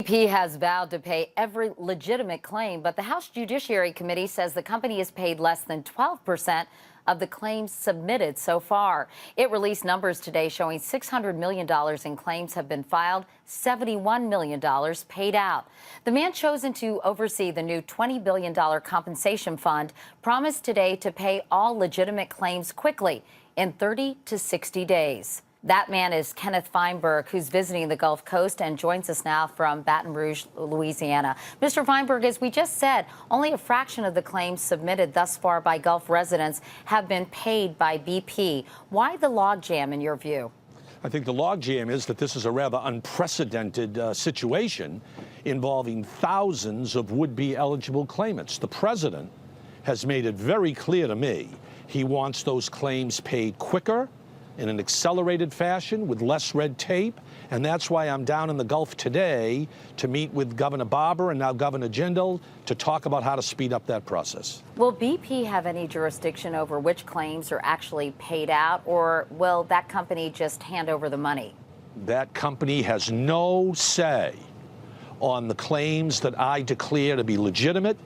BP has vowed to pay every legitimate claim, but the House Judiciary Committee says the company has paid less than 12% of the claims submitted so far. It released numbers today showing $600 million in claims have been filed, $71 million paid out. The man chosen to oversee the new $20 billion compensation fund promised today to pay all legitimate claims quickly in 30 to 60 days. That man is Kenneth Feinberg, who's visiting the Gulf Coast and joins us now from Baton Rouge, Louisiana. Mr. Feinberg, as we just said, only a fraction of the claims submitted thus far by Gulf residents have been paid by BP. Why the logjam, in your view? I think the logjam is that this is a rather unprecedented situation involving thousands of would-be eligible claimants. The president has made it very clear to me he wants those claims paid quicker, in an accelerated fashion with less red tape, and that's why I'm down in the Gulf today to meet with Governor Barber and now Governor Jindal to talk about how to speed up that process. Will BP have any jurisdiction over which claims are actually paid out, or will that company just hand over the money? That company has no say on the claims that I declare to be legitimate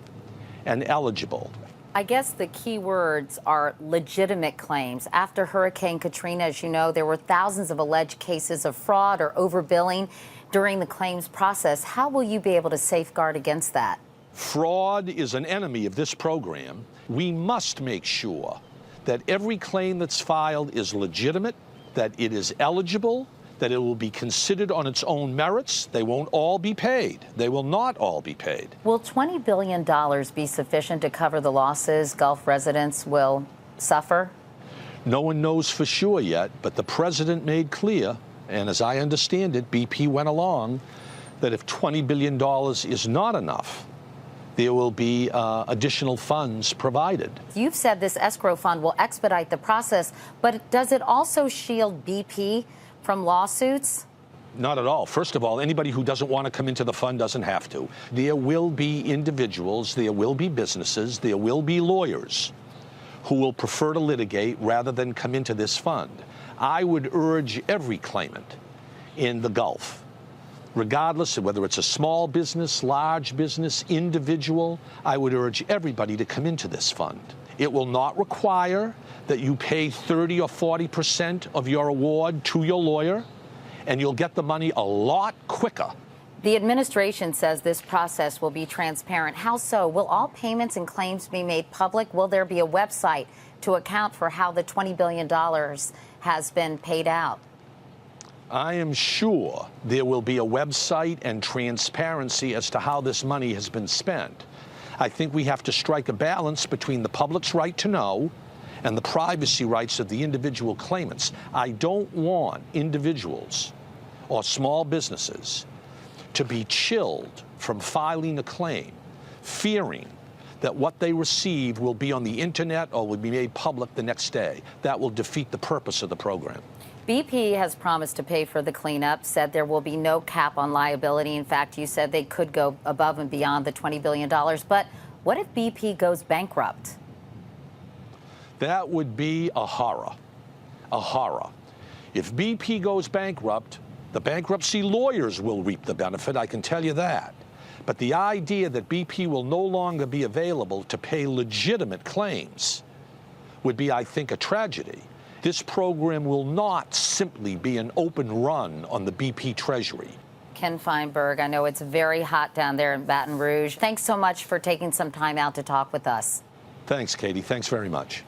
and eligible. I guess the key words are legitimate claims. After Hurricane Katrina, as you know, there were thousands of alleged cases of fraud or overbilling during the claims process. How will you be able to safeguard against that? Fraud is an enemy of this program. We must make sure that every claim that's filed is legitimate, that it is eligible, that it will be considered on its own merits. They won't all be paid. They will not all be paid. Will $20 billion be sufficient to cover the losses Gulf residents will suffer? No one knows for sure yet, but the president made clear, and as I understand it, BP went along, that if $20 billion is not enough, there will be additional funds provided. You've said this escrow fund will expedite the process, but does it also shield BP from lawsuits? Not at all. First of all, anybody who doesn't want to come into the fund doesn't have to. There will be individuals, there will be businesses, there will be lawyers who will prefer to litigate rather than come into this fund. I would urge every claimant in the Gulf, regardless of whether it's a small business, large business, individual, I would urge everybody to come into this fund. It will not require that you pay 30 or 40% of your award to your lawyer, and you'll get the money a lot quicker. The administration says this process will be transparent. How so? Will all payments and claims be made public? Will there be a website to account for how the $20 billion has been paid out? I am sure there will be a website and transparency as to how this money has been spent. I think we have to strike a balance between the public's right to know and the privacy rights of the individual claimants. I don't want individuals or small businesses to be chilled from filing a claim, fearing that what they receive will be on the internet or will be made public the next day. That will defeat the purpose of the program. BP has promised to pay for the cleanup, said there will be no cap on liability. In fact, you said they could go above and beyond the $20 billion. But what if BP goes bankrupt? That would be a horror, a horror. If BP goes bankrupt, the bankruptcy lawyers will reap the benefit, I can tell you that. But the idea that BP will no longer be available to pay legitimate claims would be, I think, a tragedy. This program will not simply be an open run on the BP treasury. Ken Feinberg, I know it's very hot down there in Baton Rouge. Thanks so much for taking some time out to talk with us. Thanks, Katie. Thanks very much.